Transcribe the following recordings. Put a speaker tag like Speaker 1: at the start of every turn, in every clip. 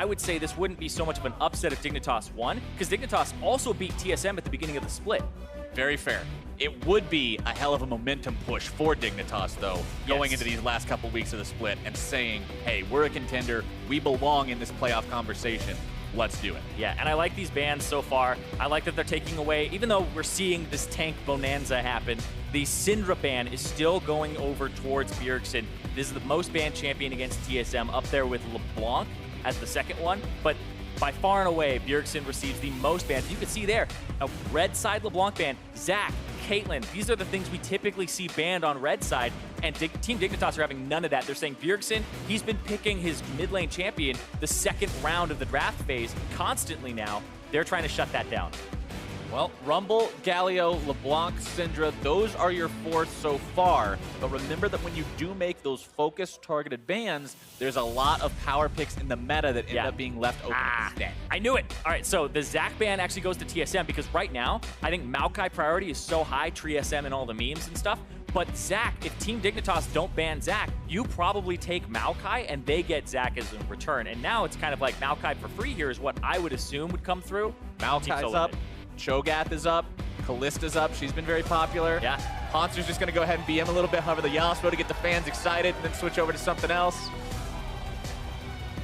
Speaker 1: I would say this wouldn't be so much of an upset if Dignitas won, because Dignitas also beat TSM at the beginning of the split.
Speaker 2: Very fair. It would be a hell of a momentum push for Dignitas, though, going into these last couple weeks of the split and saying, hey, we're a contender. We belong in this playoff conversation. Let's do it.
Speaker 1: Yeah, and I like these bans so far. I like that they're taking away, even though we're seeing this tank bonanza happen, the Syndra ban is still going over towards Bjergsen. This is the most banned champion against TSM, up there with LeBlanc as the second one, but by far and away, Bjergsen receives the most bans. You can see there, a red side LeBlanc ban, Zac, Caitlyn, these are the things we typically see banned on red side, and Team Dignitas are having none of that. They're saying Bjergsen, he's been picking his mid lane champion the second round of the draft phase constantly now. They're trying to shut that down.
Speaker 2: Well, Rumble, Galio, LeBlanc, Syndra, those are your four so far. But remember that when you do make those focused, targeted bans, there's a lot of power picks in the meta that end up being left open instead.
Speaker 1: I knew it. All right, so the Zac ban actually goes to TSM because right now, I think Maokai priority is so high, TSM and all the memes and stuff. But Zac, if Team Dignitas don't ban Zac, you probably take Maokai and they get Zac as a return. And now it's kind of like Maokai for free here is what I would assume would come through.
Speaker 2: Maokai's up. Cho'Gath is up. Kalista's up. She's been very popular.
Speaker 1: Yeah.
Speaker 2: Hauntzer's just going to go ahead and BM a little bit, hover the Yasuo to get the fans excited, and then switch over to something else.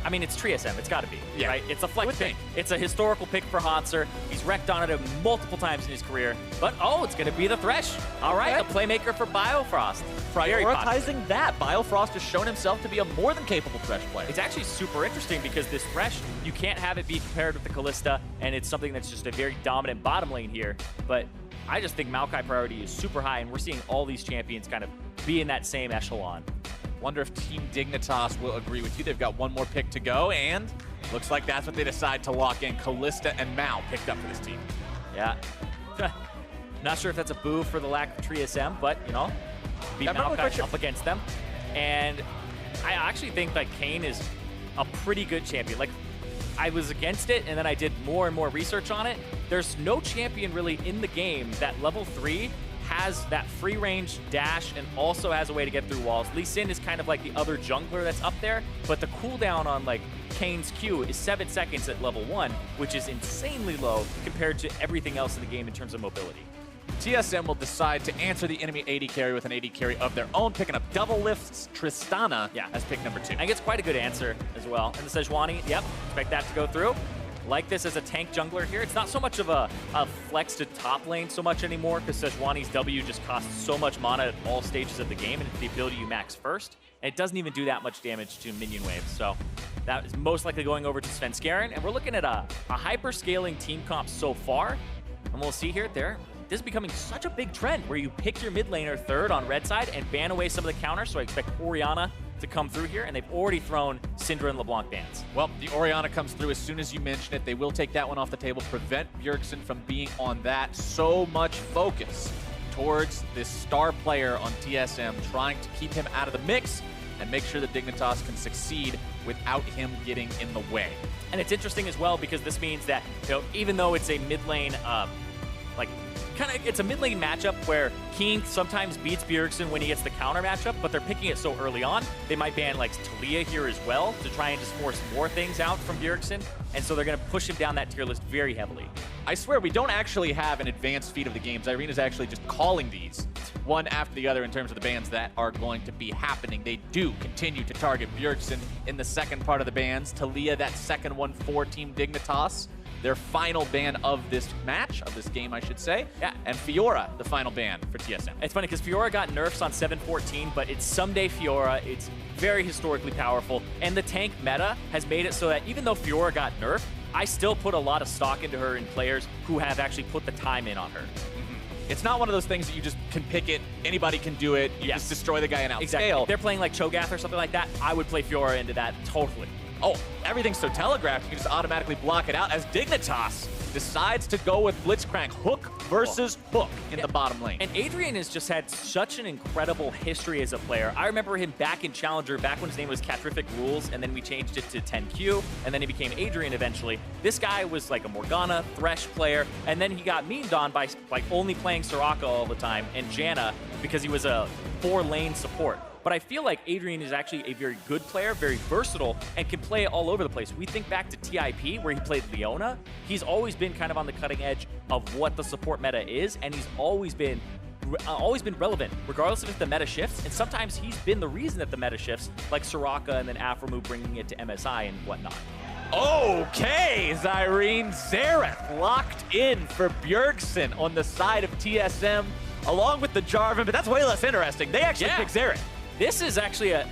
Speaker 1: I mean, it's TSM. It's got to be, right? It's a flex pick.
Speaker 2: Think.
Speaker 1: It's a historical pick for Hauntzer. He's wrecked on it multiple times in his career. But, oh, it's going to be the Thresh. All right, the playmaker for Biofrost.
Speaker 2: Prioritizing that, Biofrost has shown himself to be a more than capable Thresh player.
Speaker 1: It's actually super interesting because this Thresh, you can't have it be compared with the Kalista, and it's something that's just a very dominant bottom lane here. But I just think Maokai priority is super high, and we're seeing all these champions kind of be in that same echelon.
Speaker 2: Wonder if Team Dignitas will agree with you. They've got one more pick to go, and looks like that's what they decide to lock in. Kalista and Mao picked up for this team.
Speaker 1: Yeah. Not sure if that's a boo for the lack of TSM, but, you know, beat Maokai up against them. And I actually think that Keane is a pretty good champion. Like, I was against it, and then I did more and more research on it. There's no champion really in the game that level 3 has that free range dash and also has a way to get through walls. Lee Sin is kind of like the other jungler that's up there, but the cooldown on like Kane's Q is 7 seconds at level 1, which is insanely low compared to everything else in the game in terms of mobility.
Speaker 2: TSM will decide to answer the enemy AD carry with an AD carry of their own, picking up DoubleLift's Tristana as pick number 2.
Speaker 1: I think it's quite a good answer as well. And the Sejuani, expect that to go through. Like this as a tank jungler here. It's not so much of a flex to top lane so much anymore because Sejuani's W just costs so much mana at all stages of the game, and it's the ability you max first. And it doesn't even do that much damage to minion waves. So that is most likely going over to Svenskeren. And we're looking at a hyper-scaling team comp so far. And we'll see here, this is becoming such a big trend where you pick your mid laner third on red side and ban away some of the counters. So I expect Orianna to come through here, and they've already thrown Syndra and LeBlanc bans.
Speaker 2: Well, the Orianna comes through as soon as you mention it. They will take that one off the table, prevent Bjergsen from being on that. So much focus towards this star player on TSM, trying to keep him out of the mix and make sure that Dignitas can succeed without him getting in the way.
Speaker 1: And it's interesting as well because this means that, you know, even though it's a mid lane, it's a mid lane matchup where Keane sometimes beats Bjergsen when he gets the counter matchup, but they're picking it so early on. They might ban like Taliyah here as well to try and just force more things out from Bjergsen, and so they're going to push him down that tier list very heavily.
Speaker 2: I swear we don't actually have an advanced feed of the games. Zirene is actually just calling these one after the other in terms of the bans that are going to be happening. They do continue to target Bjergsen in the second part of the bans. Taliyah, that second one for Team Dignitas. Their final ban of this match, of this game, I should say. Yeah, and Fiora, the final ban for TSM.
Speaker 1: It's funny because Fiora got nerfs on 7.14, but it's Ssumday Fiora. It's very historically powerful, and the tank meta has made it so that even though Fiora got nerfed, I still put a lot of stock into her in players who have actually put the time in on her.
Speaker 2: It's not one of those things that you just can pick it, anybody can do it, you just destroy the guy and outscale.
Speaker 1: Exactly. If they're playing like Cho'Gath or something like that, I would play Fiora into that totally.
Speaker 2: Oh, everything's so telegraphed, you can just automatically block it out as Dignitas decides to go with Blitzcrank. Hook versus hook in the bottom lane.
Speaker 1: And Adrian has just had such an incredible history as a player. I remember him back in Challenger, back when his name was Catrific Rules, and then we changed it to 10Q, and then he became Adrian eventually. This guy was like a Morgana, Thresh player, and then he got memed on by like only playing Soraka all the time and Janna because he was a 4-lane support. But I feel like Adrian is actually a very good player, very versatile, and can play all over the place. We think back to TIP, where he played Leona. He's always been kind of on the cutting edge of what the support meta is, and he's always been relevant, regardless of if the meta shifts. And sometimes he's been the reason that the meta shifts, like Soraka and then Afromu bringing it to MSI and whatnot.
Speaker 2: Okay, Zirene, Xerath locked in for Bjergsen on the side of TSM, along with the Jarvan, but that's way less interesting. They actually picked Xerath.
Speaker 1: This is actually a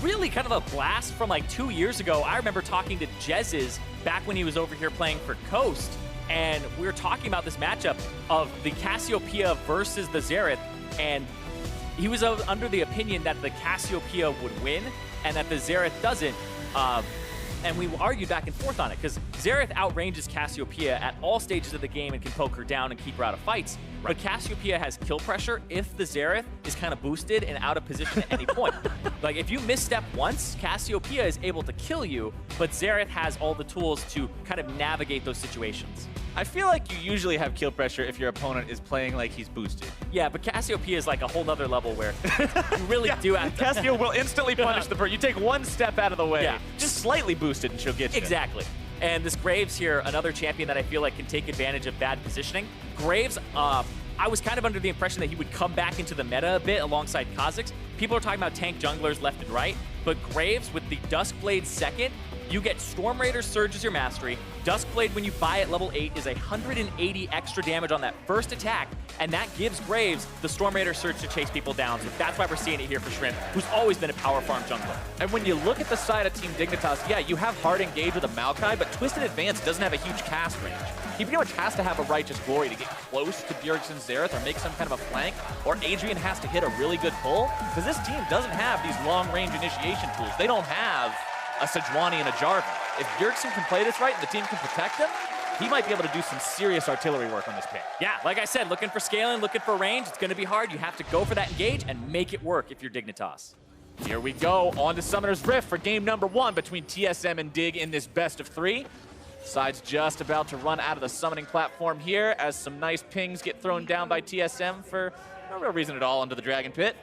Speaker 1: really kind of a blast from like 2 years ago. I remember talking to Jez's back when he was over here playing for Coast, and we were talking about this matchup of the Cassiopeia versus the Xerath, and he was under the opinion that the Cassiopeia would win and that the Xerath doesn't. And we argued back and forth on it, because Xerath outranges Cassiopeia at all stages of the game and can poke her down and keep her out of fights. Right. But Cassiopeia has kill pressure if the Xerath is kind of boosted and out of position at any point. Like, if you misstep once, Cassiopeia is able to kill you, but Xerath has all the tools to kind of navigate those situations.
Speaker 2: I feel like you usually have kill pressure if your opponent is playing like he's boosted.
Speaker 1: Yeah, but Cassiopeia is like a whole nother level where you really do have to.
Speaker 2: Cassio will instantly punish the person. You take one step out of the way, just slightly boosted, and she'll get you.
Speaker 1: Exactly. And this Graves here, another champion that I feel like can take advantage of bad positioning. Graves, I was kind of under the impression that he would come back into the meta a bit alongside Kha'Zix. People are talking about tank junglers left and right, but Graves with the Duskblade second, you get Storm Raider Surge as your mastery. Duskblade, when you buy at level 8, is 180 extra damage on that first attack, and that gives Graves the Storm Raider Surge to chase people down. So that's why we're seeing it here for Shrimp, who's always been a power farm jungler.
Speaker 2: And when you look at the side of Team Dignitas, yeah, you have hard engage with a Maokai, but Twisted Advance doesn't have a huge cast range. He pretty much has to have a Righteous Glory to get close to Bjergsen's Xerath or make some kind of a flank, or Adrian has to hit a really good pull, because this team doesn't have these long-range initiation tools. They don't have a Sejuani and a Jarvan. If Bjergsen can play this right and the team can protect him, he might be able to do some serious artillery work on this pick.
Speaker 1: Yeah, like I said, looking for scaling, looking for range. It's going to be hard. You have to go for that engage and make it work if you're Dignitas.
Speaker 2: Here we go on to Summoner's Rift for game number 1 between TSM and Dig in this best of 3. Side's just about to run out of the summoning platform here as some nice pings get thrown down by TSM for no real reason at all into the Dragon Pit.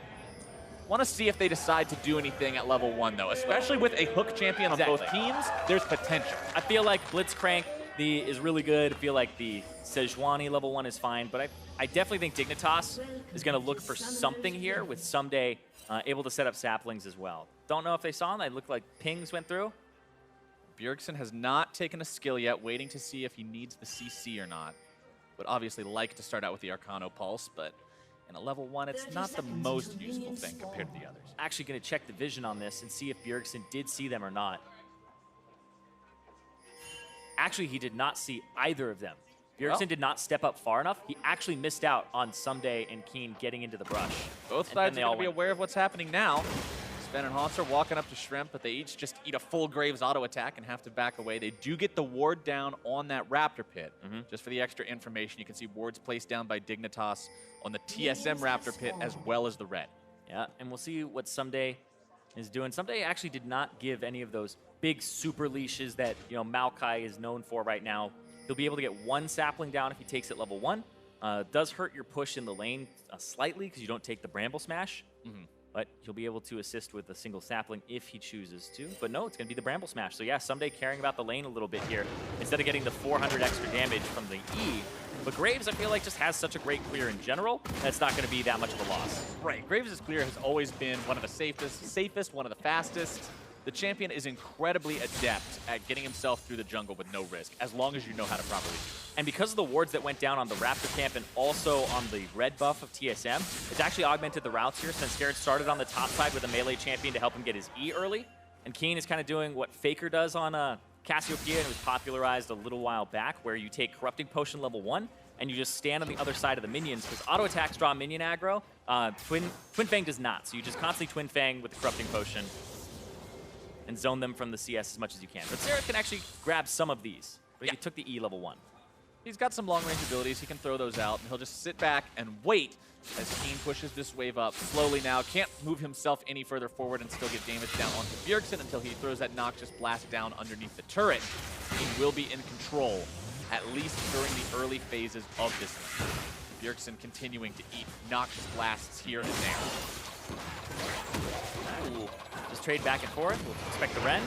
Speaker 2: Want to see if they decide to do anything at level 1, though, especially with a hook champion on both teams. There's potential.
Speaker 1: I feel like Blitzcrank is really good. I feel like the Sejuani level 1 is fine, but I definitely think Dignitas is going to look for something here with Ssumday able to set up saplings as well. Don't know if they saw him. They look like pings went through.
Speaker 2: Bjergsen has not taken a skill yet, waiting to see if he needs the CC or not. Would obviously like to start out with the Arcano Pulse, but in a level 1, it's not the most useful thing compared to the others.
Speaker 1: Actually going to check the vision on this and see if Bjergsen did see them or not. Actually, he did not see either of them. Bjergsen did not step up far enough. He actually missed out on Ssumday and Keane getting into the brush.
Speaker 2: Both sides are going to be aware of what's happening now. Sven and Hauntzer walking up to Shrimp, but they each just eat a full Graves auto attack and have to back away. They do get the ward down on that Raptor Pit. Just for the extra information, you can see wards placed down by Dignitas on the TSM Raptor Pit as well as the red.
Speaker 1: Yeah, and we'll see what Ssumday is doing. Ssumday actually did not give any of those big super leashes that Maokai is known for right now. He'll be able to get one sapling down if he takes it level 1. Does hurt your push in the lane slightly because you don't take the Bramble Smash. But he'll be able to assist with a single sapling if he chooses to. But no, it's going to be the Bramble Smash. So yeah, Ssumday caring about the lane a little bit here instead of getting the 400 extra damage from the E. But Graves, I feel like, just has such a great clear in general that it's not going to be that much of a loss.
Speaker 2: Right. Graves' clear has always been one of the safest, one of the fastest. The champion is incredibly adept at getting himself through the jungle with no risk, as long as you know how to properly do it.
Speaker 1: And because of the wards that went down on the Raptor camp and also on the red buff of TSM, it's actually augmented the routes here. Svenskeren started on the top side with a melee champion to help him get his E early. And Keane is kind of doing what Faker does on Cassiopeia, and it was popularized a little while back, where you take Corrupting Potion level 1, and you just stand on the other side of the minions, because auto attacks draw minion aggro. Twin Fang does not, so you just constantly Twin Fang with the Corrupting Potion and zone them from the CS as much as you can. But Xerath can actually grab some of these, but he took the E level 1.
Speaker 2: He's got some long-range abilities. He can throw those out, and he'll just sit back and wait as Keane pushes this wave up slowly now. Can't move himself any further forward and still get damage down onto Bjergsen until he throws that Noxious Blast down underneath the turret. Keane will be in control, at least during the early phases of this game. Bjergsen continuing to eat Noxious Blasts here and there.
Speaker 1: Ooh. Just trade back and forth. We'll expect the rend.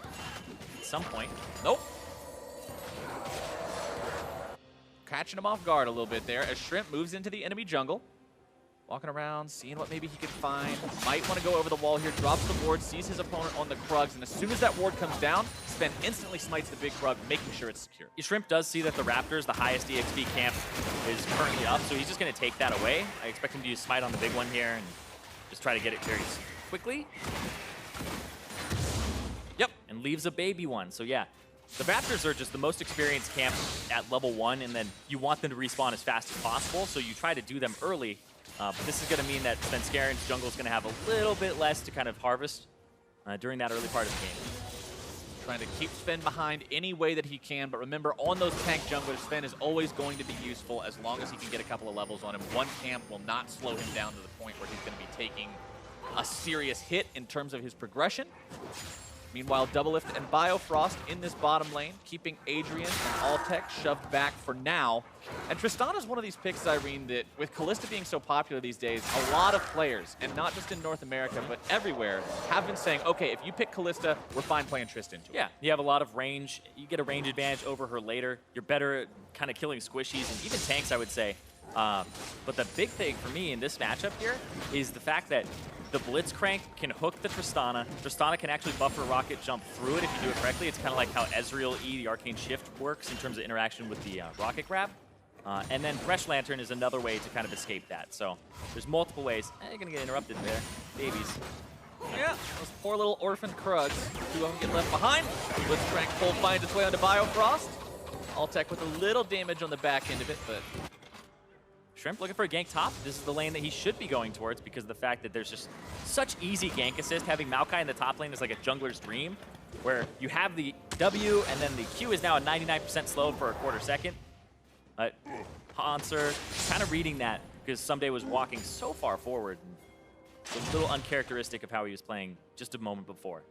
Speaker 1: At some point. Nope.
Speaker 2: Catching him off guard a little bit there as Shrimp moves into the enemy jungle. Walking around, seeing what maybe he could find. Might want to go over the wall here, drops the ward, sees his opponent on the Krugs, and as soon as that ward comes down, Sven instantly smites the big Krug, making sure it's secure.
Speaker 1: Shrimp does see that the Raptors, the highest EXP camp, is currently up, so he's just going to take that away. I expect him to use Smite on the big one here and just try to get it very quickly. Yep, and leaves a baby one, so yeah. The Raptors are just the most experienced camp at level 1, and then you want them to respawn as fast as possible, so you try to do them early. But this is going to mean that Svenskeren's jungle is going to have a little bit less to kind of harvest during that early part of the game.
Speaker 2: Trying to keep Sven behind any way that he can, but remember, on those tank junglers, Sven is always going to be useful as long as he can get a couple of levels on him. One camp will not slow him down to the point where he's going to be taking a serious hit in terms of his progression. Meanwhile, DoubleLift and Biofrost in this bottom lane, keeping Adrian and Altec shoved back for now. And Tristana's one of these picks, Zirene, that with Kalista being so popular these days, a lot of players, and not just in North America, but everywhere, have been saying, okay, if you pick Kalista, we're fine playing Tristan too.
Speaker 1: Yeah, you have a lot of range. You get a range advantage over her later. You're better at kind of killing squishies and even tanks, I would say. But the big thing for me in this matchup here is the fact that the Blitzcrank can hook the Tristana. Tristana can actually buffer rocket jump through it if you do it correctly. It's kind of like how Ezreal E, the Arcane Shift, works in terms of interaction with the rocket grab. And then Thresh Lantern is another way to kind of escape that. So there's multiple ways. You're going to get interrupted there. Babies.
Speaker 2: Yeah, those poor little orphan Krugs. Two of them get left behind. Blitzcrank pull finds its way onto Biofrost. Altec with a little damage on the back end of it, but
Speaker 1: Shrimp looking for a gank top. This is the lane that he should be going towards because of the fact that there's just such easy gank assist. Having Maokai in the top lane is like a jungler's dream, where you have the W and then the Q is now a 99% slow for a quarter second. But Hauntzer kind of reading that because Ssumday was walking so far forward. It's a little uncharacteristic of how he was playing just a moment before.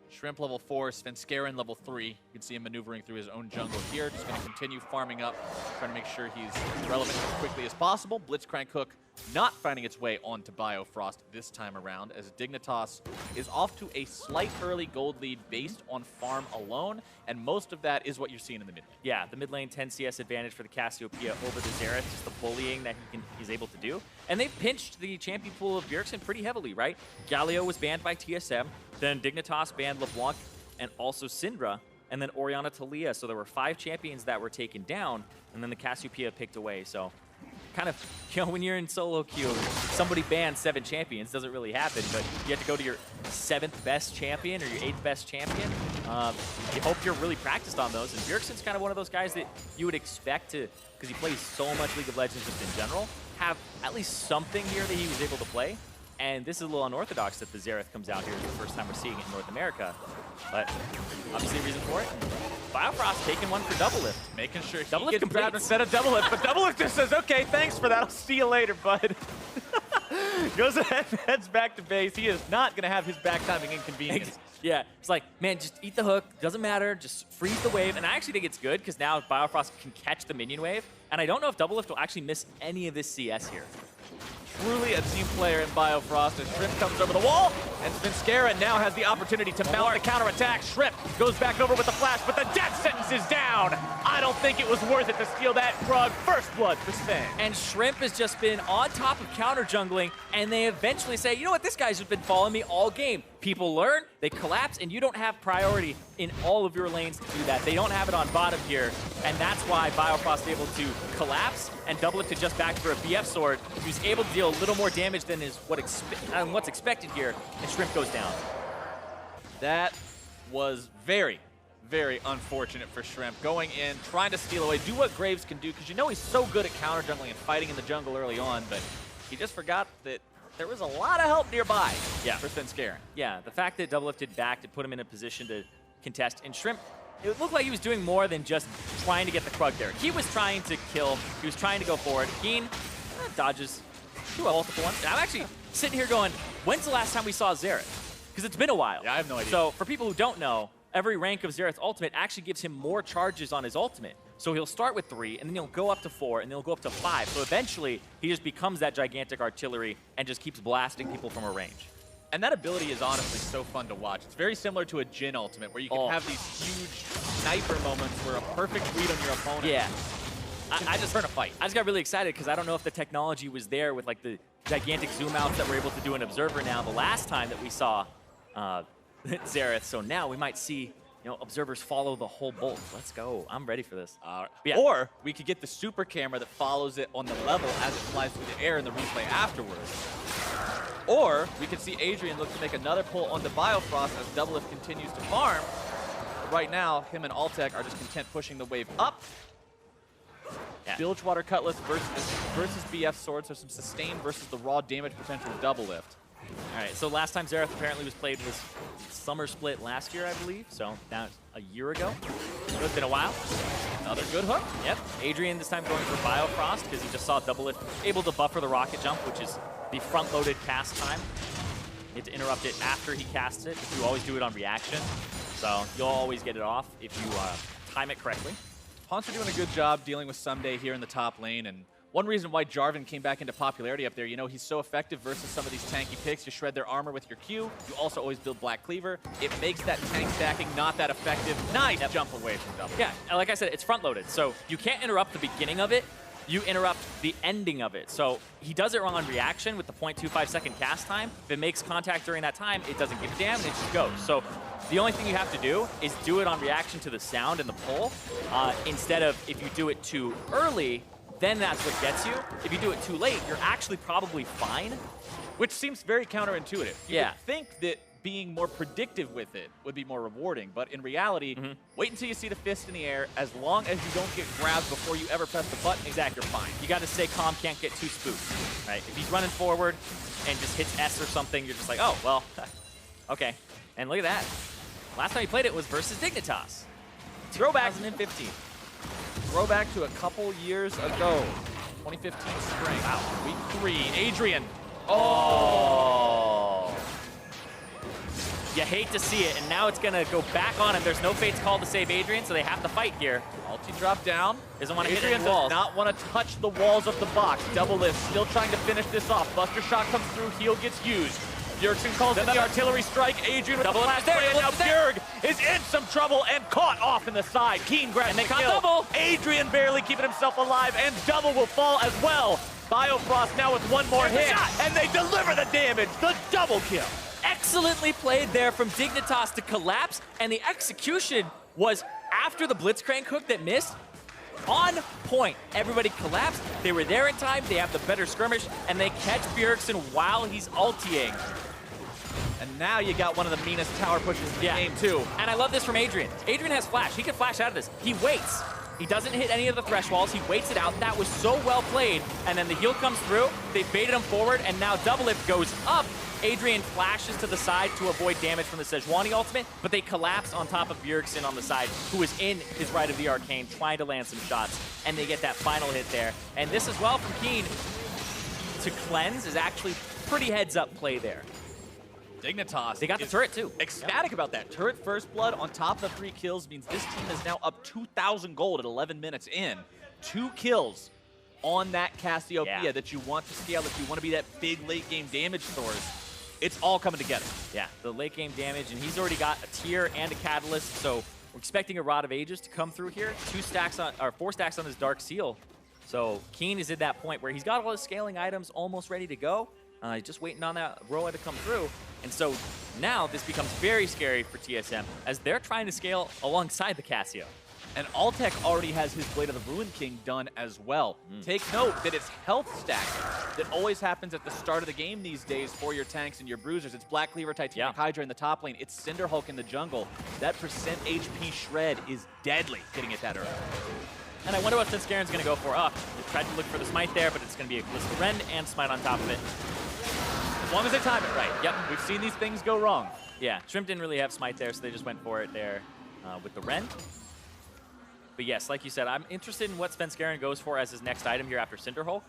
Speaker 2: Shrimp level 4, Svenskeren level 3. You can see him maneuvering through his own jungle here. Just going to continue farming up, trying to make sure he's relevant as quickly as possible. Blitzcrank hook not finding its way onto Biofrost this time around, as Dignitas is off to a slight early gold lead based on farm alone, and most of that is what you're seeing in the mid lane.
Speaker 1: Yeah, the mid lane 10 CS advantage for the Cassiopeia over the Xerath, just the bullying that he's able to do. And they've pinched the champion pool of Bjergsen pretty heavily, right? Galio was banned by TSM, then Dignitas banned LeBlanc and also Syndra, and then Orianna Talia. So there were 5 champions that were taken down, and then the Cassiopeia picked away. So kind of, you know, when you're in solo queue, somebody bans 7 champions, doesn't really happen, but you have to go to your 7th best champion or your 8th best champion. You hope you're really practiced on those, and Bjergsen's kind of one of those guys that you would expect to, because he plays so much League of Legends just in general, have at least something here that he was able to play. And this is a little unorthodox that the Xerath comes out here. It's the first time we're seeing it in North America. But obviously a reason for it. Biofrost taking one for DoubleLift.
Speaker 2: Making sure he
Speaker 1: DoubleLift
Speaker 2: gets grabbed instead of DoubleLift. But DoubleLift just says, okay, thanks for that. I'll see you later, bud. Goes ahead and heads back to base. He is not going to have his back timing inconvenience.
Speaker 1: Yeah, it's like, man, just eat the hook. Doesn't matter. Just freeze the wave. And I actually think it's good because now Biofrost can catch the minion wave. And I don't know if DoubleLift will actually miss any of this CS here.
Speaker 2: Truly a team player in Biofrost as Shrimp comes over the wall, and Svenskeren now has the opportunity to mount the counterattack. Shrimp goes back over with the flash, but the death sentence is down. I don't think it was worth it to steal that Krug. First blood for Sven.
Speaker 1: And Shrimp has just been on top of counter jungling, and they eventually say, you know what, this guy's just been following me all game. People learn, they collapse, and you don't have priority in all of your lanes to do that. They don't have it on bottom here, and that's why Biofrost is able to collapse and DoubleLift to just back for a BF sword, who's able to deal a little more damage than is what's expected here, and Shrimp goes down.
Speaker 2: That was very, very unfortunate for Shrimp. Going in, trying to steal away, do what Graves can do, because you know he's so good at counter jungling and fighting in the jungle early on, but he just forgot that there was a lot of help nearby for Svenskeren.
Speaker 1: Yeah, the fact that DoubleLifted back to put him in a position to contest, and Shrimp, it looked like he was doing more than just trying to get the Krug there. He was trying to kill, he was trying to go forward. Keane dodges multiple ones. And I'm actually sitting here going, when's the last time we saw Xerath? Because it's been a while.
Speaker 2: Yeah, I have no idea.
Speaker 1: So for people who don't know, every rank of Xerath's ultimate actually gives him more charges on his ultimate. So he'll start with 3, and then he'll go up to 4, and then he'll go up to 5. So eventually, he just becomes that gigantic artillery and just keeps blasting people from a range.
Speaker 2: And that ability is honestly so fun to watch. It's very similar to a Jhin ultimate, where you can have these huge sniper moments where a perfect read on your opponent.
Speaker 1: Yeah.
Speaker 2: I just turn a fight.
Speaker 1: I just got really excited because I don't know if the technology was there with like the gigantic zoom outs that we're able to do in Observer now the last time that we saw Xerath. So now we might see, observers follow the whole bolt. Let's go. I'm ready for this.
Speaker 2: Yeah. Or we could get the super camera that follows it on the level as it flies through the air in the replay afterwards. Or we could see Adrian look to make another pull onto Biofrost as DoubleLift continues to farm. But right now, him and Altec are just content pushing the wave up. Yeah. Bilgewater Cutlass versus BF Sword, so some sustain versus the raw damage potential of DoubleLift.
Speaker 1: All right, so last time Xerath apparently was played was Summer Split last year, I believe. So now it's a year ago. So it's been a while.
Speaker 2: Another good hook.
Speaker 1: Yep. Adrian this time going for Biofrost because he just saw DoubleLift able to buffer the rocket jump, which is the front-loaded cast time. You have to interrupt it after he casts it. You always do it on reaction. So you'll always get it off if you time it correctly.
Speaker 2: Hauntzer doing a good job dealing with Ssumday here in the top lane, and one reason why Jarvan came back into popularity up there, he's so effective versus some of these tanky picks. You shred their armor with your Q. You also always build Black Cleaver. It makes that tank stacking not that effective. Nice jump away from Double.
Speaker 1: Yeah, and like I said, it's front-loaded, so you can't interrupt the beginning of it. You interrupt the ending of it. So he does it wrong on reaction with the 0.25 second cast time. If it makes contact during that time, it doesn't give a damn, and it just goes. So the only thing you have to do is do it on reaction to the sound and the pull, instead of if you do it too early, then that's what gets you. If you do it too late, you're actually probably fine.
Speaker 2: Which seems very counterintuitive. You
Speaker 1: Yeah.
Speaker 2: would think that being more predictive with it would be more rewarding, but in reality, wait until you see the fist in the air. As long as you don't get grabbed before you ever press the button,
Speaker 1: Exactly.
Speaker 2: you're fine.
Speaker 1: You got to stay calm, can't get too spooked, right? If he's running forward and just hits S or something, you're just like, oh, well, okay. And look at that. Last time he played it was versus Dignitas.
Speaker 2: Throwback
Speaker 1: 2015.
Speaker 2: Throwback to a couple years ago. 2015 spring. Wow. Week 3. Adrian. Oh.
Speaker 1: You hate to see it, and now it's going to go back on him. There's no fates called to save Adrian, so they have to fight here.
Speaker 2: Ulti drop down.
Speaker 1: Doesn't want to hit
Speaker 2: Adrian
Speaker 1: any walls.
Speaker 2: does not want to touch the walls of the box. DoubleLift still trying to finish this off. Buster shot comes through. Heal gets used. Bjergsen calls in the artillery strike. Adrian with the flash play, and now Bjerg is in some trouble and caught off in the side. Keane grabs the kill.
Speaker 1: Double.
Speaker 2: Adrian barely keeping himself alive, and Double will fall as well. Biofrost now with one more hit, and they deliver the damage. The double kill.
Speaker 1: Excellently played there from Dignitas to collapse, and the execution was after the Blitzcrank hook that missed. On point. Everybody collapsed. They were there in time. They have the better skirmish, and they catch Bjergsen while he's ultiing.
Speaker 2: And now you got one of the meanest tower pushes in the game, too.
Speaker 1: And I love this from Adrian. Adrian has flash. He can flash out of this. He waits. He doesn't hit any of the thresh walls. He waits it out. That was so well played. And then the heal comes through. They baited him forward, and now DoubleLift goes up. Adrian flashes to the side to avoid damage from the Sejuani ultimate, but they collapse on top of Bjergsen on the side, who is in his right of the arcane, trying to land some shots, and they get that final hit there. And this as well from Keane to cleanse is actually pretty heads-up play there.
Speaker 2: Dignitas.
Speaker 1: They got the turret, too.
Speaker 2: Ecstatic about that. Turret first blood on top of the 3 kills means this team is now up 2,000 gold at 11 minutes in. 2 kills on that Cassiopeia that you want to scale, that you want to be that big late-game damage source. It's all coming together.
Speaker 1: Yeah, the late-game damage, and he's already got a tier and a catalyst, so we're expecting a Rod of Ages to come through here. 4 stacks on his Dark Seal. So Keane is at that point where he's got all his scaling items almost ready to go. Just waiting on that Roa to come through. And so now this becomes very scary for TSM as they're trying to scale alongside the Cassio.
Speaker 2: And Altec already has his Blade of the Ruined King done as well. Take note that it's health stacking that always happens at the start of the game these days for your tanks and your bruisers. It's Black Cleaver, Titanic Hydra in the top lane. It's Cinder Hulk in the jungle. That percent HP shred is deadly getting it that early.
Speaker 1: And I wonder what Svenskeren's going to go for. They tried to look for the smite there, but it's going to be a Kalista Rend and smite on top of it.
Speaker 2: As long as they time it right. Yep, we've seen these things go wrong.
Speaker 1: Yeah, Shrimp didn't really have smite there, so they just went for it there with the Rend. But yes, like you said, I'm interested in what Svenskeren goes for as his next item here after Cinder Hulk.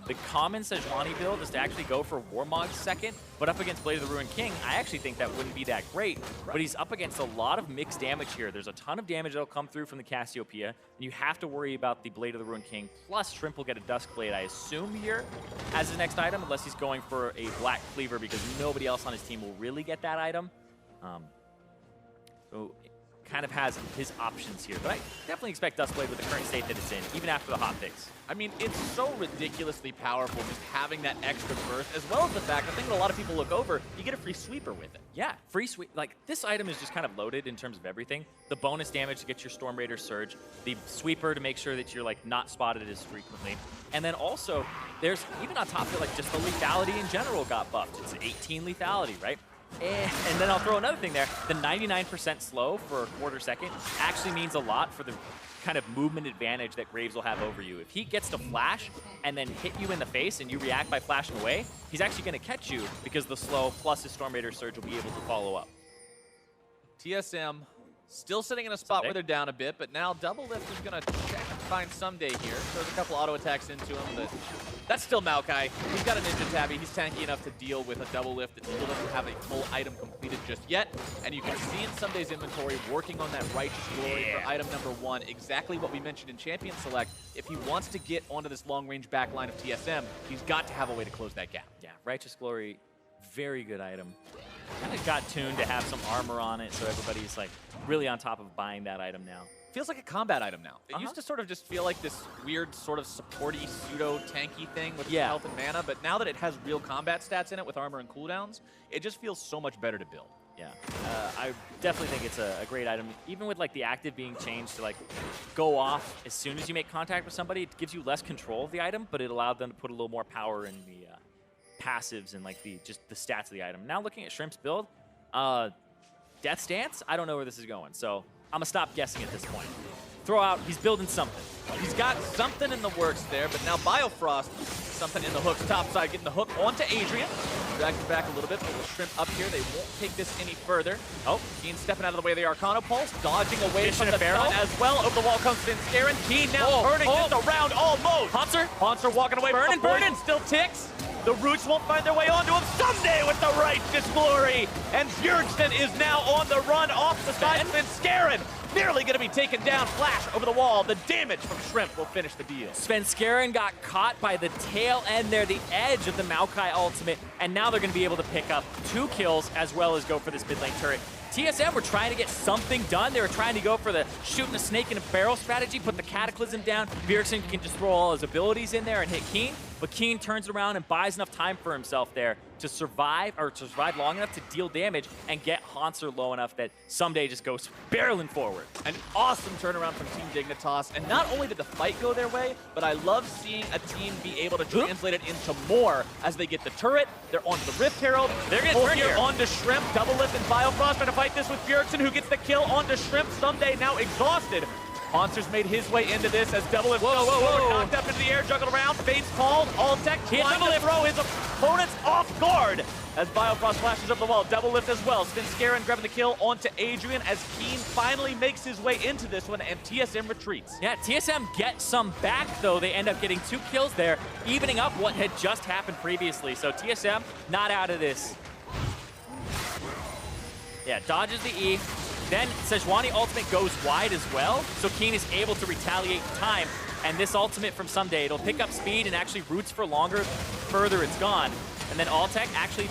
Speaker 1: The common Sejuani build is to actually go for Warmog second, but up against Blade of the Ruined King, I actually think that wouldn't be that great. Right. But he's up against a lot of mixed damage here. There's a ton of damage that'll come through from the Cassiopeia, and you have to worry about the Blade of the Ruined King. Plus, Shrimp will get a Duskblade, I assume, here as his next item, unless he's going for a Black Cleaver, because nobody else on his team will really get that item. So kind of has his options here, but I definitely expect Duskblade with the current state that it's in, even after the hot fix.
Speaker 2: I mean, it's so ridiculously powerful just having that extra burst, as well as the fact, I think that a lot of people look over, you get a free sweeper with it.
Speaker 1: Yeah, free sweep. Like, this item is just kind of loaded in terms of everything. The bonus damage to get your Storm Raider Surge, the sweeper to make sure that you're, like, not spotted as frequently. And then also, there's, even on top of it, like, just the lethality in general got buffed. It's 18 lethality, right? And then I'll throw another thing there. The 99% slow for a quarter second actually means a lot for the kind of movement advantage that Graves will have over you. If he gets to flash and then hit you in the face and you react by flashing away, he's actually going to catch you because the slow plus his Storm Raider Surge will be able to follow up.
Speaker 2: TSM still sitting in a spot where they're down a bit, but now DoubleLift is going to check and find Ssumday here. Throws a couple auto attacks into him, but that's still Maokai. He's got a Ninja Tabby. He's tanky enough to deal with a DoubleLift that still doesn't have a full item completed just yet. And you can see in Ssumday's inventory working on that Righteous Glory for item number 1, exactly what we mentioned in Champion Select. If he wants to get onto this long-range backline of TSM, he's got to have a way to close that gap.
Speaker 1: Yeah, Righteous Glory, very good item. Kind of got tuned to have some armor on it, so everybody's like really on top of buying that item now.
Speaker 2: Feels like a combat item now. It used to sort of just feel like this weird sort of supporty, pseudo-tanky thing with health and mana, but now that it has real combat stats in it with armor and cooldowns, it just feels so much better to build.
Speaker 1: Yeah, I definitely think it's a great item. Even with like the active being changed to like go off as soon as you make contact with somebody, it gives you less control of the item, but it allowed them to put a little more power in the passives and like just the stats of the item. Now looking at Shrimp's build, Death Stance, I don't know where this is going, so I'm gonna stop guessing at this point. Throw out, he's building something.
Speaker 2: He's got something in the works there, but now Biofrost, something in the hooks, top side, getting the hook onto Adrian. Drags it back a little bit, but with Shrimp up here, they won't take this any further. Oh, Keane stepping out of the way of the Arcana Pulse, dodging away from the barrel as well. Over the wall comes Svenskeren. Keane now turning this around almost. Hauntzer walking away from the burning, still ticks. The Roots won't find their way onto him. Ssumday with the Righteous Glory. And Bjergsen is now on the run off the side. Svenskeren nearly going to be taken down. Flash over the wall. The damage from Shrimp will finish the deal.
Speaker 1: Svenskeren got caught by the tail end there, the edge of the Maokai ultimate, and now they're going to be able to pick up 2 kills as well as go for this mid lane turret. TSM were trying to get something done. They were trying to go for the shooting a snake in a barrel strategy, put the Cataclysm down. Bjergsen can just throw all his abilities in there and hit Keane, but Keane turns around and buys enough time for himself there to survive, or to survive long enough to deal damage and get Hauntzer low enough that Ssumday just goes barreling forward.
Speaker 2: An awesome turnaround from Team Dignitas, and not only did the fight go their way, but I love seeing a team be able to translate it into more as they get the turret, they're onto the Rift Herald,
Speaker 1: they're going to turn here
Speaker 2: onto Shrimp, DoubleLift and Biofrost trying to fight this with Bjergsen, who gets the kill onto Shrimp. Ssumday now exhausted. Hauntzer's made his way into this as DoubleLift knocked up into the air, juggled around, fade's called, Altec trying to throw his opponents off guard as Biofrost flashes up the wall. DoubleLift as well. Svenskeren grabbing the kill onto Adrian as Keane finally makes his way into this one and TSM retreats.
Speaker 1: Yeah, TSM gets some back though. They end up getting 2 kills there, evening up what had just happened previously. So TSM not out of this. Yeah, dodges the E. Then Sejuani ultimate goes wide as well, so Keane is able to retaliate in time. And this ultimate from Ssumday, it'll pick up speed and actually roots for longer, further it's gone. And then Altec actually...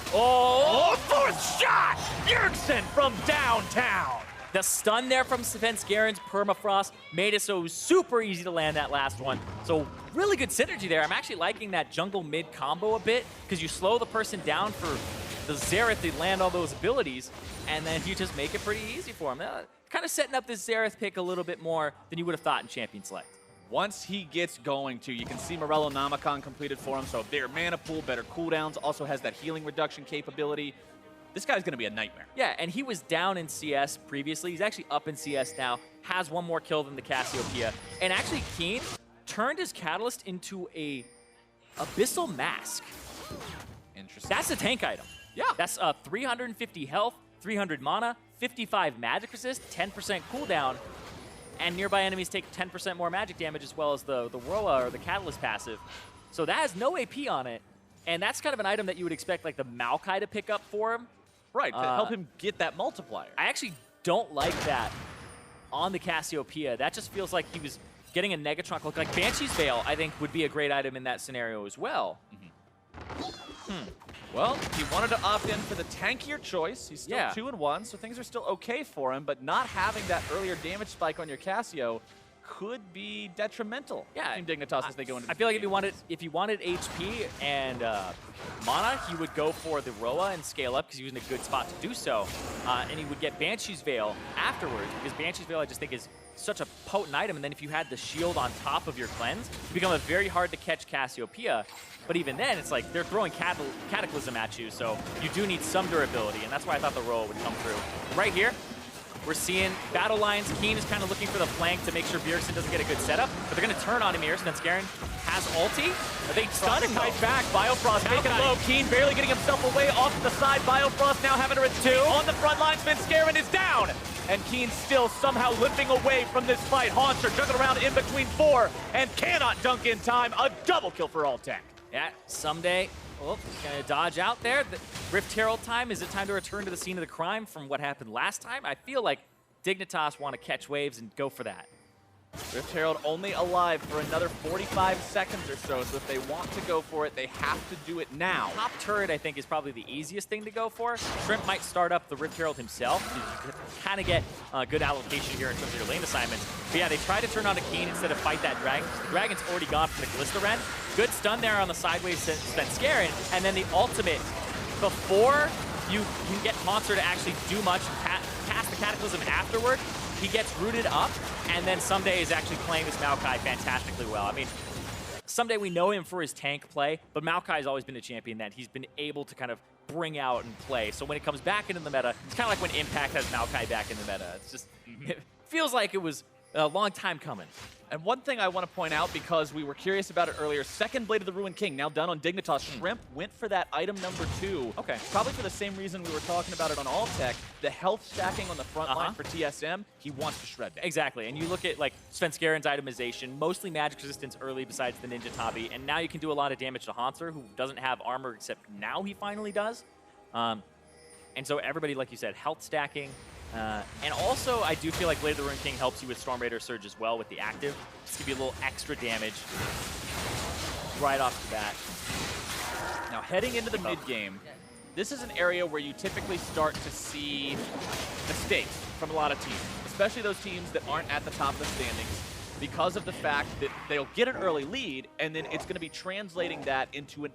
Speaker 2: Fourth shot! Bjergsen from downtown!
Speaker 1: The stun there from Svenskeren's permafrost made it so it was super easy to land that last one. So really good synergy there. I'm actually liking that jungle mid combo a bit, because you slow the person down for the Xerath to land all those abilities, and then you just make it pretty easy for him. Kind of setting up this Xerath pick a little bit more than you would have thought in Champion Select.
Speaker 2: Once he gets going to, you can see Morello Namicon completed for him, so bigger mana pool, better cooldowns, also has that healing reduction capability. This guy's going to be a nightmare.
Speaker 1: Yeah, and he was down in CS previously. He's actually up in CS now, has 1 more kill than the Cassiopeia. And actually, Keane turned his Catalyst into a Abyssal Mask.
Speaker 2: Interesting.
Speaker 1: That's a tank item.
Speaker 2: Yeah.
Speaker 1: That's 350 health, 300 mana, 55 magic resist, 10% cooldown. and nearby enemies take 10% more magic damage as well as the Roa or the Catalyst passive. So that has no AP on it, and that's kind of an item that you would expect like the Maokai to pick up for him.
Speaker 2: Right, to help him get that multiplier.
Speaker 1: I actually don't like that on the Cassiopeia. That just feels like he was getting a Negatron look. Like Banshee's Veil, I think, would be a great item in that scenario as well.
Speaker 2: Well, he wanted to opt in for the tankier choice. He's still 2-1, so things are still okay for him, but not having that earlier damage spike on your Cassio could be detrimental.
Speaker 1: Yeah,
Speaker 2: Team Dignitas as they go into.
Speaker 1: I feel like if you wanted HP and mana, he would go for the Roa and scale up because he was in a good spot to do so, and he would get Banshee's Veil afterwards because Banshee's Veil I just think is such a potent item. And then if you had the shield on top of your cleanse, you become a very hard to catch Cassiopeia. But even then, it's like they're throwing Cataclysm at you, so you do need some durability, and that's why I thought the Roa would come through. Right here, we're seeing battle lines. Keane is kind of looking for the flank to make sure Bjergsen doesn't get a good setup, but they're going to turn on him here. Svenskeren has ulti. They stun him right back. Biofrost making low. Keane barely getting himself away off to the side. Biofrost now having a 2 on the front line. Svenskeren is down, and Keane still somehow limping away from this fight. Hauntzer juggling around in between 4 and cannot dunk in time. A double kill for Altec. Yeah, Ssumday, gonna dodge out there. The Rift Herald time, is it time to return to the scene of the crime from what happened last time? I feel like Dignitas want to catch waves and go for that.
Speaker 2: Rift Herald only alive for another 45 seconds or so if they want to go for it, they have to do it now.
Speaker 1: Top turret, I think, is probably the easiest thing to go for. Shrimp might start up the Rift Herald himself. You kind of get a good allocation here in terms of your lane assignments. But yeah, they try to turn on a Keane instead of fight that Dragon. The Dragon's already gone from the Kalista Ren. Good stun there on the sideways Svenskeren, and then the ultimate before you can get Hauntzer to actually do much, cast the Cataclysm afterward. He gets rooted up, and then Ssumday is actually playing this Maokai fantastically well. I mean, Ssumday, we know him for his tank play, but Maokai has always been a champion that he's been able to kind of bring out and play. So when it comes back into the meta, it's kind of like when Impact has Maokai back in the meta. It's just, it feels like it was a long time coming.
Speaker 2: And one thing I want to point out, because we were curious about it earlier, second Blade of the Ruined King, now done on Dignitas. Shrimp went for that item number 2.
Speaker 1: Okay.
Speaker 2: Probably for the same reason we were talking about it on Altec. The health stacking on the front line for TSM, he wants to shred that.
Speaker 1: Exactly, and you look at like Svenskeren's itemization, mostly magic resistance early besides the Ninja Tabi, and now you can do a lot of damage to Hauntzer, who doesn't have armor except now he finally does. And so everybody, like you said, health stacking. And also, I do feel like Blade of the Ruined King helps you with Storm Raider Surge as well with the active. Just give you a little extra damage right off the bat.
Speaker 2: Now, heading into the mid-game, this is an area where you typically start to see mistakes from a lot of teams, especially those teams that aren't at the top of the standings, because of the fact that they'll get an early lead, and then it's going to be translating that into a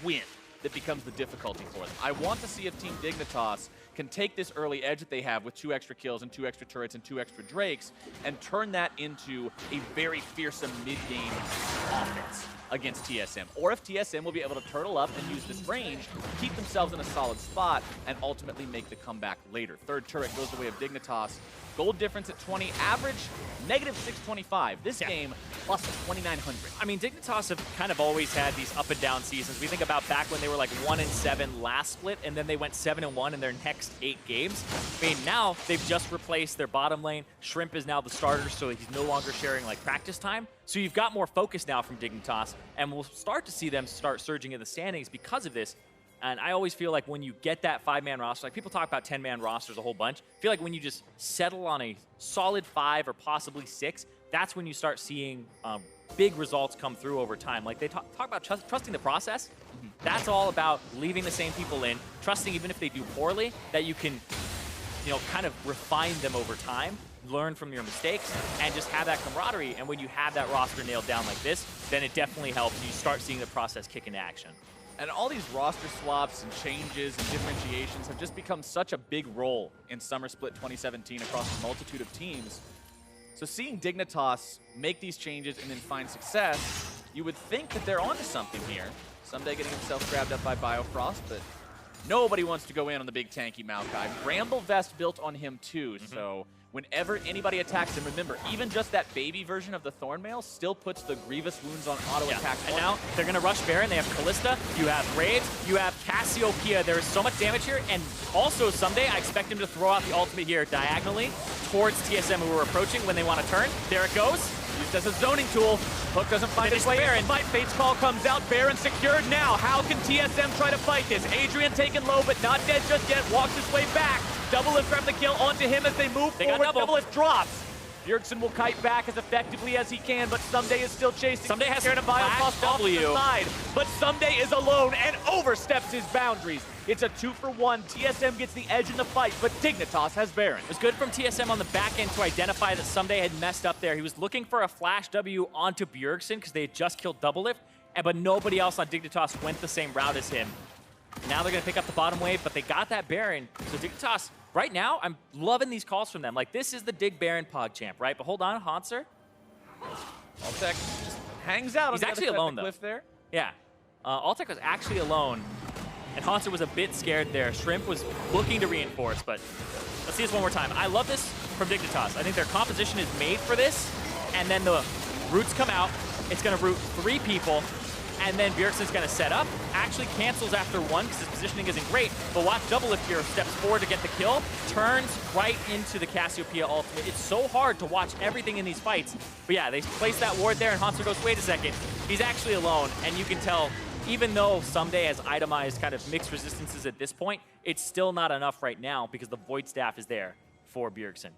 Speaker 2: win that becomes the difficulty for them. I want to see if Team Dignitas can take this early edge that they have with 2 extra kills and 2 extra turrets and 2 extra Drakes and turn that into a very fearsome mid-game offense against TSM. Or if TSM will be able to turtle up and use this range, keep themselves in a solid spot, and ultimately make the comeback later. Third turret goes the way of Dignitas. Gold difference at 20, average negative 625. This game plus 2,900.
Speaker 1: I mean, Dignitas have kind of always had these up and down seasons. We think about back when they were like 1-7 last split, and then they went 7-1 in their next 8 games. I mean, now they've just replaced their bottom lane. Shrimp is now the starter, so he's no longer sharing like practice time. So you've got more focus now from Dignitas, and we'll start to see them start surging in the standings because of this. And I always feel like when you get that 5-man roster, like people talk about 10-man rosters a whole bunch, I feel like when you just settle on a solid 5 or possibly 6, that's when you start seeing big results come through over time. Like they talk about trusting the process. That's all about leaving the same people in, trusting even if they do poorly, that you can, you know, kind of refine them over time, learn from your mistakes, and just have that camaraderie. And when you have that roster nailed down like this, then it definitely helps. You start seeing the process kick into action.
Speaker 2: And all these roster swaps and changes and differentiations have just become such a big role in Summer Split 2017 across a multitude of teams. So seeing Dignitas make these changes and then find success, you would think that they're onto something here. Ssumday getting himself grabbed up by Biofrost, but nobody wants to go in on the big tanky Maokai. Bramble Vest built on him too, so whenever anybody attacks him, remember, even just that baby version of the Thornmail still puts the grievous wounds on auto attack.
Speaker 1: And now they're going to rush Baron. They have Kalista, you have Raids, you have Cassiopeia. There is so much damage here. And also Ssumday, I expect him to throw out the ultimate here diagonally towards TSM who were approaching when they want to turn. There it goes.
Speaker 2: Used as a zoning tool. Hook doesn't find his way in. Fight. Fate's call comes out. Baron secured now. How can TSM try to fight this? Adrian taken low, but not dead just yet. Walks his way back. DoubleLift grab the kill onto him as they move forward. DoubleLift drops. Bjergsen will kite back as effectively as he can, but Ssumday is still chasing.
Speaker 1: Ssumday has
Speaker 2: a Biofrost off to the side, but Ssumday is alone and oversteps his boundaries. It's a 2-for-1. TSM gets the edge in the fight, but Dignitas has Baron.
Speaker 1: It was good from TSM on the back end to identify that Ssumday had messed up there. He was looking for a flash W onto Bjergsen because they had just killed DoubleLift, but nobody else on Dignitas went the same route as him. Now they're going to pick up the bottom wave, but they got that Baron. So Dignitas, right now, I'm loving these calls from them. Like, this is the Dig Baron Pog champ, right? But hold on, Hauntzer.
Speaker 2: Altec just hangs out.
Speaker 1: He's actually alone, though.
Speaker 2: There.
Speaker 1: Yeah. Altec was actually alone, and Hauntzer was a bit scared there. Shrimp was looking to reinforce, but let's see this one more time. I love this from Dignitas. I think their composition is made for this, and then the roots come out. It's going to root 3 people. And then Bjergsen's going to set up, actually cancels after 1 because his positioning isn't great, but watch DoubleLift here, steps forward to get the kill, turns right into the Cassiopeia ultimate. It's so hard to watch everything in these fights. But yeah, they place that ward there, and Hauntzer goes, wait a second, he's actually alone, and you can tell, even though Ssumday has itemized kind of mixed resistances at this point, it's still not enough right now because the Void Staff is there for Bjergsen.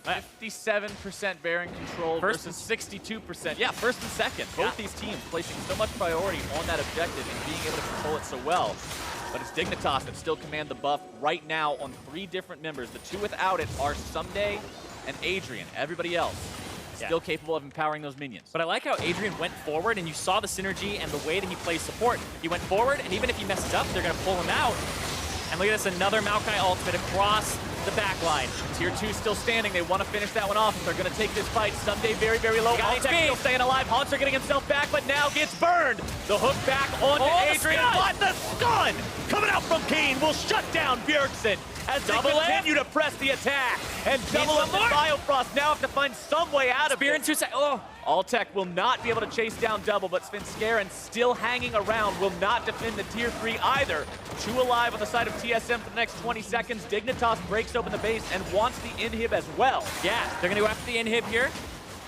Speaker 2: 57% Baron control versus 62%. Yeah, first and second. Both these teams placing so much priority on that objective and being able to control it so well. But it's Dignitas that still command the buff right now on 3 different members. The 2 without it are Ssumday and Adrian. Everybody else still capable of empowering those minions.
Speaker 1: But I like how Adrian went forward, and you saw the synergy and the way that he plays support. He went forward, and even if he messes up, they're going to pull him out. And look at this, another Maokai ultimate across the back line.
Speaker 2: Tier 2 still standing. They want to finish that one off. They're going to take this fight. Ssumday very, very low. Altec still staying alive. Hauntzer getting himself back, but now gets burned. The hook back onto Adrian. But the stun coming out from Keane will shut down Bjergsen as they continue to press the attack. And DoubleLift and Biofrost now have to find some way out of it.
Speaker 1: Spear in 2 seconds. Oh.
Speaker 2: Altec will not be able to chase down Double, but Svenskeren still hanging around, will not defend the Tier 3 either. 2 alive on the side of TSM for the next 20 seconds. Dignitas breaks open the base and wants the inhib as well.
Speaker 1: Yeah, they're going to go after the inhib here.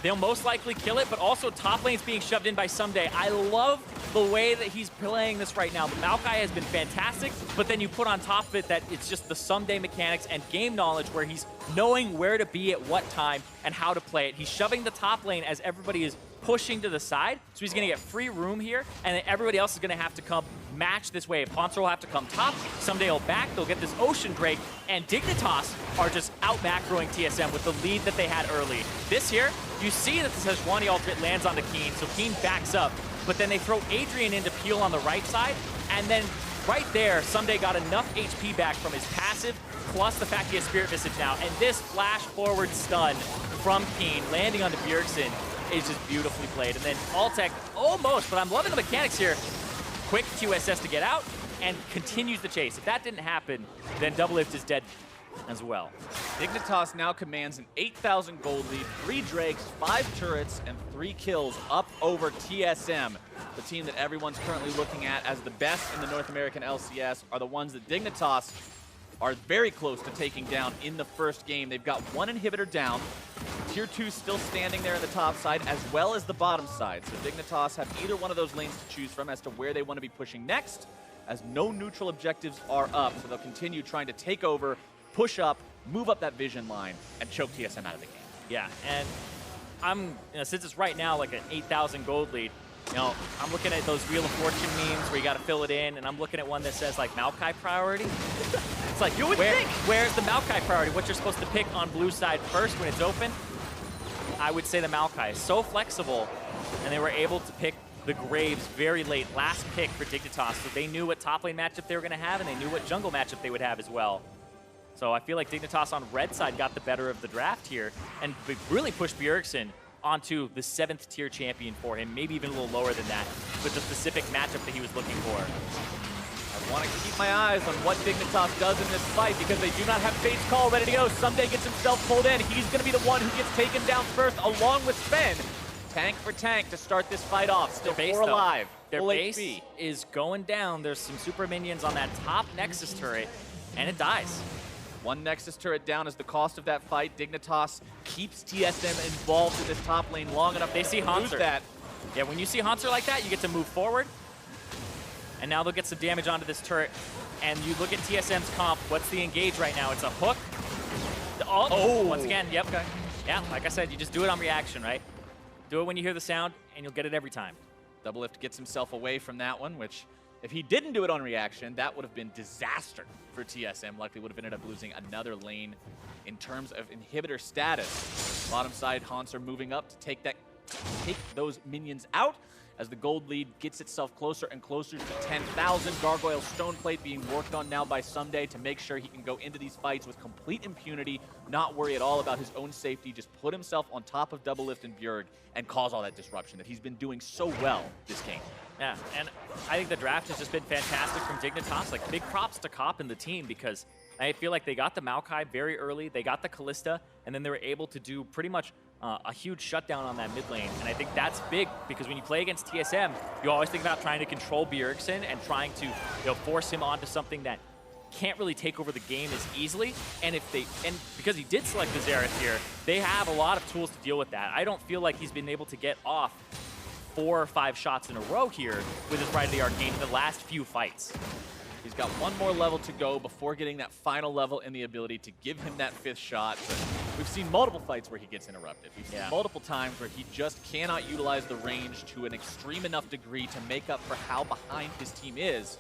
Speaker 1: They'll most likely kill it, but also top lane's being shoved in by Ssumday. I love the way that he's playing this right now. The Maokai has been fantastic, but then you put on top of it that it's just the Ssumday mechanics and game knowledge where he's knowing where to be at what time and how to play it. He's shoving the top lane as everybody is pushing to the side, so he's going to get free room here, and then everybody else is going to have to come match this wave. Hauntzer will have to come top, Ssumday will back, they'll get this ocean break, and Dignitas are just out macroing TSM with the lead that they had early. This here, you see that the Sejuani ultimate lands on the Keane, so Keane backs up, but then they throw Adrian into Peel on the right side, and then right there, Ssumday got enough HP back from his passive, plus the fact he has Spirit Visage now, and this flash forward stun from Keane landing onto Bjergsen is just beautifully played. And then Altec almost, but I'm loving the mechanics here. Quick QSS to get out and continues the chase. If that didn't happen, then DoubleLift is dead as well.
Speaker 2: Dignitas now commands an 8,000 gold lead, 3 Drakes, 5 turrets, and 3 kills up over TSM. The team that everyone's currently looking at as the best in the North American LCS are the ones that Dignitas are very close to taking down in the first game. They've got 1 inhibitor down. Tier 2 still standing there on the top side as well as the bottom side. So Dignitas have either one of those lanes to choose from as to where they want to be pushing next, as no neutral objectives are up. So they'll continue trying to take over, push up, move up that vision line, and choke TSM out of the game.
Speaker 1: Yeah, and since it's right now like an 8,000 gold lead, I'm looking at those Wheel of Fortune memes where you got to fill it in, and I'm looking at one that says like Maokai priority. It's like, you would think. Where's the Maokai priority? What you're supposed to pick on blue side first when it's open? I would say the Maokai is so flexible, and they were able to pick the Graves very late. Last pick for Dignitas, so they knew what top lane matchup they were going to have, and they knew what jungle matchup they would have as well. So I feel like Dignitas on red side got the better of the draft here, and really pushed Bjergsen onto the 7th tier champion for him, maybe even a little lower than that, with the specific matchup that he was looking for.
Speaker 2: I want to keep my eyes on what Dignitas does in this fight because they do not have Fate's Call ready to go. Ssumday gets himself pulled in. He's going to be the one who gets taken down first along with Sven. Tank for tank to start this fight off. Still 4 alive.
Speaker 1: Their base is going down. There's some super minions on that top Nexus turret, and it dies.
Speaker 2: One Nexus turret down as the cost of that fight. Dignitas keeps TSM involved in this top lane long enough.
Speaker 1: They see Hauntzer.
Speaker 2: That.
Speaker 1: Yeah, when you see Hauntzer like that, you get to move forward. And now they'll get some damage onto this turret. And you look at TSM's comp, what's the engage right now? It's a hook. Oh, once again, yep.
Speaker 2: Okay.
Speaker 1: Yeah, like I said, you just do it on reaction, right? Do it when you hear the sound, and you'll get it every time.
Speaker 2: DoubleLift gets himself away from that one, which if he didn't do it on reaction, that would have been disaster for TSM. Likely would have ended up losing another lane in terms of inhibitor status. Bottom side, Hauntzer moving up to take those minions out as the gold lead gets itself closer and closer to 10,000. Gargoyle Stoneplate being worked on now by Ssumday to make sure he can go into these fights with complete impunity, not worry at all about his own safety, just put himself on top of DoubleLift and Bjerg and cause all that disruption that he's been doing so well this game.
Speaker 1: Yeah, and I think the draft has just been fantastic from Dignitas. Like, big props to Cop and the team because I feel like they got the Maokai very early, they got the Kalista, and then they were able to do pretty much a huge shutdown on that mid lane. And I think that's big because when you play against TSM, you always think about trying to control Bjergsen and trying to force him onto something that can't really take over the game as easily. And because he did select the Xerath here, they have a lot of tools to deal with that. I don't feel like he's been able to get off 4 or 5 shots in a row here with his Rite of the Arcane in the last few fights.
Speaker 2: He's got one more level to go before getting that final level in the ability to give him that 5th shot. But we've seen multiple fights where he gets interrupted. We've seen multiple times where he just cannot utilize the range to an extreme enough degree to make up for how behind his team is.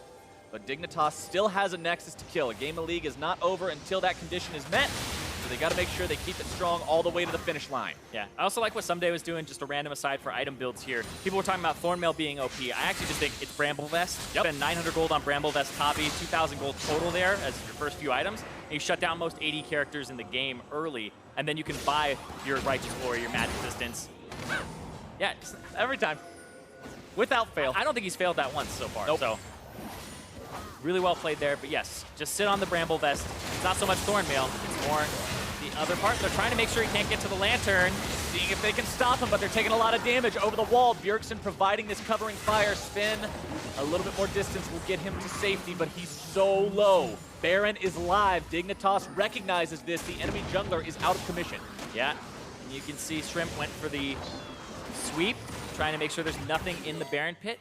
Speaker 2: But Dignitas still has a Nexus to kill. A game of League is not over until that condition is met. So they got to make sure they keep it strong all the way to the finish line.
Speaker 1: Yeah, I also like what Ssumday was doing, just a random aside for item builds here. People were talking about Thornmail being OP. I actually just think it's Bramble Vest. Spend 900 gold on Bramble Vest Tabi, 2,000 gold total there as your first few items. And you shut down most AD characters in the game early, and then you can buy your Righteous Warrior, your Magic Distance. Yeah, just
Speaker 2: every time. Without fail.
Speaker 1: I don't think he's failed that once so far.
Speaker 2: Nope.
Speaker 1: So really well played there, but yes, just sit on the Bramble Vest. It's not so much Thornmail, it's more the other part. They're trying to make sure he can't get to the Lantern.
Speaker 2: Seeing if they can stop him, but they're taking a lot of damage over the wall. Bjergsen providing this covering fire. Spin a little bit more distance will get him to safety, but he's so low. Baron is live. Dignitas recognizes this. The enemy jungler is out of commission.
Speaker 1: Yeah, and you can see Shrimp went for the sweep, trying to make sure there's nothing in the Baron pit.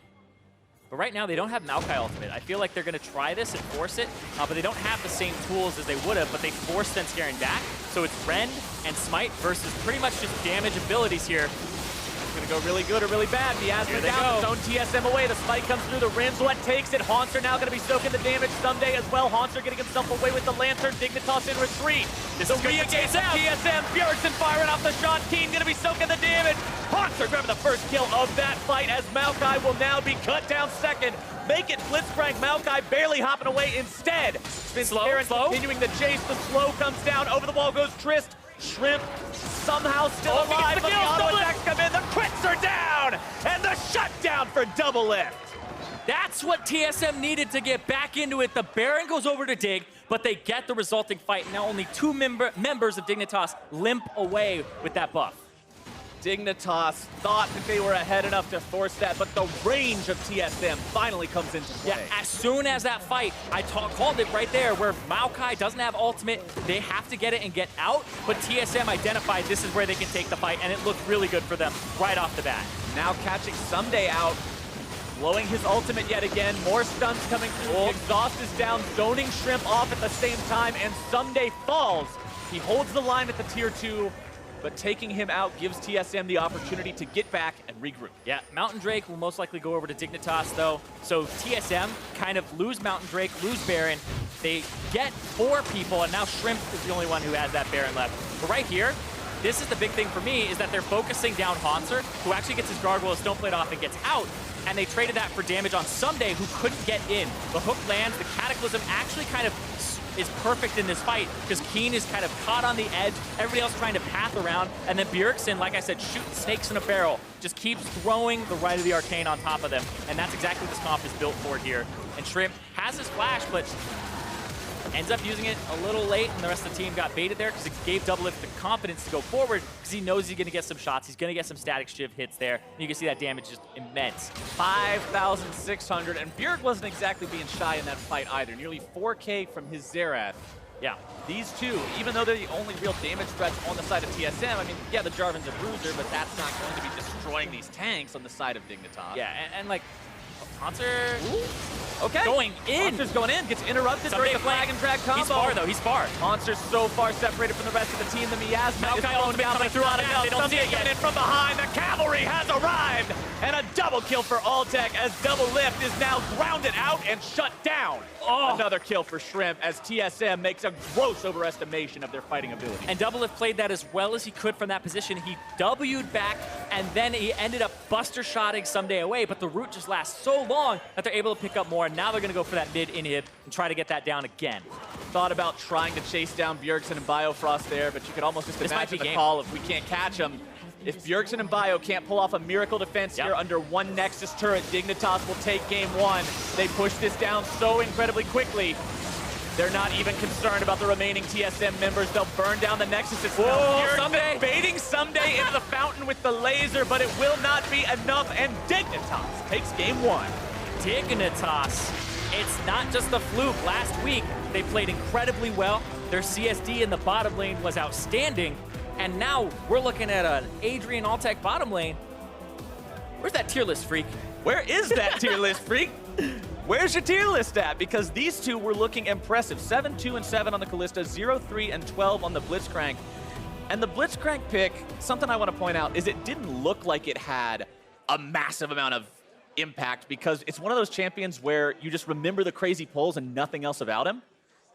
Speaker 1: But right now, they don't have Maokai ultimate. I feel like they're going to try this and force it, but they don't have the same tools as they would have, but they forced Svenskeren back. So it's Rend and Smite versus pretty much just damage abilities here.
Speaker 2: It's going to go really good or really bad. Miasma down, his own TSM away. The Smite comes through, the Rinzlet takes it. Hauntzer now going to be soaking the damage. Ssumday as well. Hauntzer getting himself away with the Lantern. Dignitas in retreat.
Speaker 1: This is good for
Speaker 2: TSM. Bjergsen firing off the shot. Keane going to be soaking the damage. Hauntzer grabbing the first kill of that fight as Maokai will now be cut down second. Make it Blitzcrank. Maokai barely hopping away instead. Svenskeren continuing the chase. The slow comes down. Over the wall goes Trist. Shrimp somehow still alive, but the auto attacks come in. The crits are down, and the shutdown for DoubleLift.
Speaker 1: That's what TSM needed to get back into it. The Baron goes over to Dig, but they get the resulting fight. Now only 2 members of Dignitas limp away with that buff.
Speaker 2: Dignitas thought that they were ahead enough to force that, but the range of TSM finally comes into play.
Speaker 1: Yeah, as soon as that fight, I called it right there, where Maokai doesn't have ultimate, they have to get it and get out, but TSM identified this is where they can take the fight, and it looked really good for them right off the bat.
Speaker 2: Now catching Ssumday out, blowing his ultimate yet again, more stuns coming through, Exhaust is down, zoning Shrimp off at the same time, and Ssumday falls. He holds the line at the tier 2, but taking him out gives TSM the opportunity to get back and regroup.
Speaker 1: Yeah, Mountain Drake will most likely go over to Dignitas, though. So TSM kind of lose Mountain Drake, lose Baron. They get 4 people, and now Shrimp is the only one who has that Baron left. But right here, this is the big thing for me, is that they're focusing down Hauntzer, who actually gets his Gargoyle Stoneplate off and gets out, and they traded that for damage on Ssumday, who couldn't get in. The hook lands, the Cataclysm actually kind of is perfect in this fight because Keane is kind of caught on the edge, everybody else trying to path around, and then Bjergsen, like I said, shooting snakes in a barrel, just keeps throwing the Rite of the Arcane on top of them, and that's exactly what this comp is built for here. And Shrimp has his flash, but ends up using it a little late, and the rest of the team got baited there because it gave DoubleLift the confidence to go forward because he knows he's going to get some shots. He's going to get some static shiv hits there. And you can see that damage is immense.
Speaker 2: 5,600, and Bjerg wasn't exactly being shy in that fight either. Nearly 4K from his Xerath.
Speaker 1: Yeah.
Speaker 2: These two, even though they're the only real damage threats on the side of TSM, I mean, yeah, the Jarvan's a bruiser, but that's not going to be destroying these tanks on the side of Dignitas.
Speaker 1: Yeah, and like, Hauntzer
Speaker 2: Okay.
Speaker 1: going in.
Speaker 2: Hauntzer's going in, gets interrupted during the flag and drag combo.
Speaker 1: He's far, though. He's far.
Speaker 2: Hauntzer's so far separated from the rest of the team. The miasma is
Speaker 1: Maokai
Speaker 2: thrown down, but through out
Speaker 1: They don't see it yet.
Speaker 2: coming in from behind. The cavalry has arrived, and a double kill for Altec as DoubleLift is now grounded out and shut down.
Speaker 1: Oh.
Speaker 2: Another kill for Shrimp as TSM makes a gross overestimation of their fighting ability.
Speaker 1: And DoubleLift played that as well as he could from that position. He W'd back, and then he ended up buster-shotting Ssumday away, but the route just lasts so long that they're able to pick up more, and now they're going to go for that mid-inhib and try to get that down again.
Speaker 2: Thought about trying to chase down Bjergsen and Biofrost there, but you could almost just imagine the call if we can't catch him. If Bjergsen and Bio can't pull off a miracle defense here under one Nexus turret, Dignitas will take game one. They push this down so incredibly quickly. They're not even concerned about the remaining TSM members. They'll burn down the Nexus itself. Ssumday baiting Ssumday into the fountain with the laser, but it will not be enough, and Dignitas takes game one.
Speaker 1: Dignitas. It's not just a fluke. Last week, they played incredibly well. Their CSD in the bottom lane was outstanding. And now we're looking at an Adrian Altec bottom lane. Where's that tier list, freak?
Speaker 2: Where is that tier list, freak? Where's your tier list at? Because these two were looking impressive. 7, 2, and 7 on the Kalista, 0, 3, and 12 on the Blitzcrank. And the Blitzcrank pick, something I want to point out, is it didn't look like it had a massive amount of impact because it's one of those champions where you just remember the crazy pulls and nothing else about him.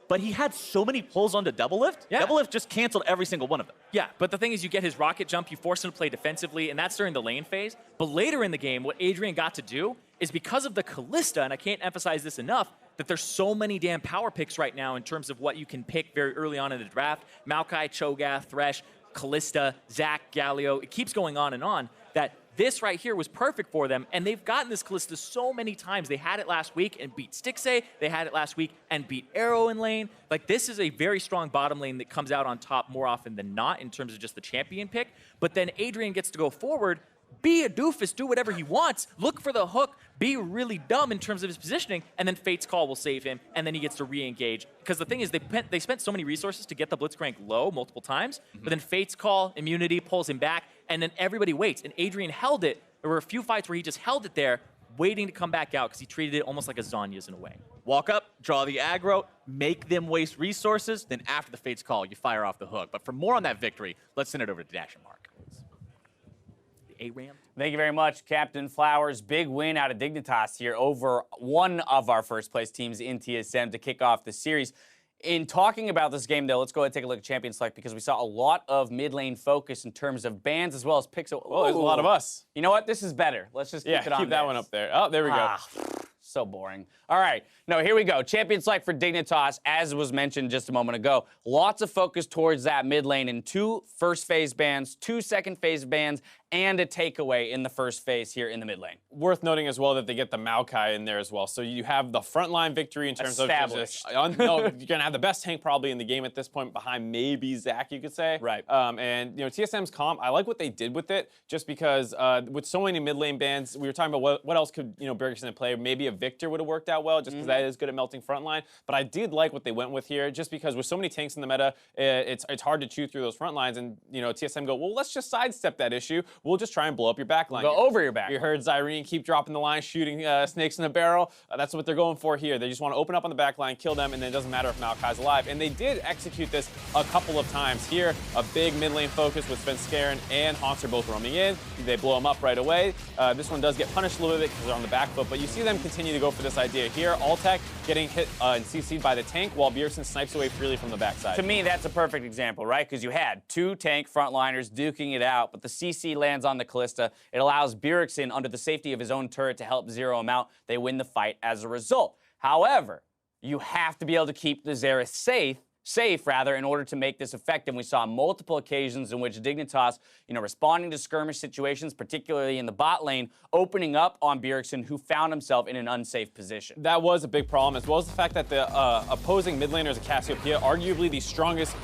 Speaker 2: But he had so many pulls onto DoubleLift.
Speaker 1: Yeah.
Speaker 2: DoubleLift just canceled every single one of them.
Speaker 1: Yeah, but the thing is you get his rocket jump, you force him to play defensively, and that's during the lane phase. But later in the game, what Adrian got to do is because of the Kalista, and I can't emphasize this enough, that there's so many damn power picks right now in terms of what you can pick very early on in the draft. Maokai, Cho'Gath, Thresh, Kalista, Zac, Galio. It keeps going on, that this right here was perfect for them, and they've gotten this Kalista so many times. They had it last week and beat Stixxay. They had it last week and beat Arrow in lane. Like, this is a very strong bottom lane that comes out on top more often than not in terms of just the champion pick. But then Adrian gets to go forward, be a doofus, do whatever he wants, look for the hook, be really dumb in terms of his positioning, and then Fate's Call will save him, and then he gets to re-engage. Because the thing is, they spent so many resources to get the Blitzcrank low multiple times, but then Fate's Call, immunity, pulls him back, and then everybody waits. And Adrian held it. There were a few fights where he just held it there, waiting to come back out, because he treated it almost like a Zhonya's in a way. Walk up, draw the aggro, make them waste resources, then after the Fate's Call, you fire off the hook. But for more on that victory, let's send it over to Dash and Mark. A-Ram.
Speaker 3: Thank you very much, Captain Flowers. Big win out of Dignitas here over one of our first-place teams in TSM to kick off the series. In talking about this game, though, let's go ahead and take a look at Champion Select because we saw a lot of mid-lane focus in terms of bans as well as picks.
Speaker 4: Well, there's a lot of us.
Speaker 3: You know what? This is better. Let's just keep it on
Speaker 4: keep that one up there. Oh, there we go.
Speaker 3: So boring. All right. No, here we go. Champion Select for Dignitas, as was mentioned just a moment ago. Lots of focus towards that mid lane in 2 first phase bans, 2 second phase bans, and a takeaway in the first phase here in the mid lane.
Speaker 4: Worth noting as well that they get the Maokai in there as well. So you have the frontline victory in terms
Speaker 3: Established.
Speaker 4: of no, you're gonna have the best tank probably in the game at this point, behind maybe Zac, you could say.
Speaker 3: Right.
Speaker 4: And you know, TSM's comp, I like what they did with it, just because with so many mid lane bans, we were talking about what else could Bjergsen play. Maybe a Victor would have worked out well, just because that is good at melting frontline. But I did like what they went with here, just because with so many tanks in the meta, it's hard to chew through those front lines. And TSM go, well, let's just sidestep that issue. We'll just try and blow up your back line.
Speaker 3: Go over your back.
Speaker 4: You heard Zirene keep dropping the line, shooting snakes in a barrel. That's what they're going for here. They just want to open up on the back line, kill them, and then it doesn't matter if Maokai's alive. And they did execute this a couple of times here. A big mid lane focus with Svenskeren and Hauntzer both roaming in. They blow them up right away. This one does get punished a little bit because they're on the back foot, but you see them continue to go for this idea here. Altec getting hit and CC'd by the tank while Bjergsen snipes away freely from the backside.
Speaker 3: To me, that's a perfect example, right? Because you had 2 tank frontliners duking it out, but the CC lands on the Kalista. It allows Bjergsen, under the safety of his own turret, to help zero him out. They win the fight as a result. However, you have to be able to keep the Xerath safe in order to make this effective. We saw multiple occasions in which Dignitas, responding to skirmish situations, particularly in the bot lane, opening up on Bjergsen, who found himself in an unsafe position.
Speaker 4: That was a big problem, as well as the fact that the opposing mid laner is a Cassiopeia, arguably the strongest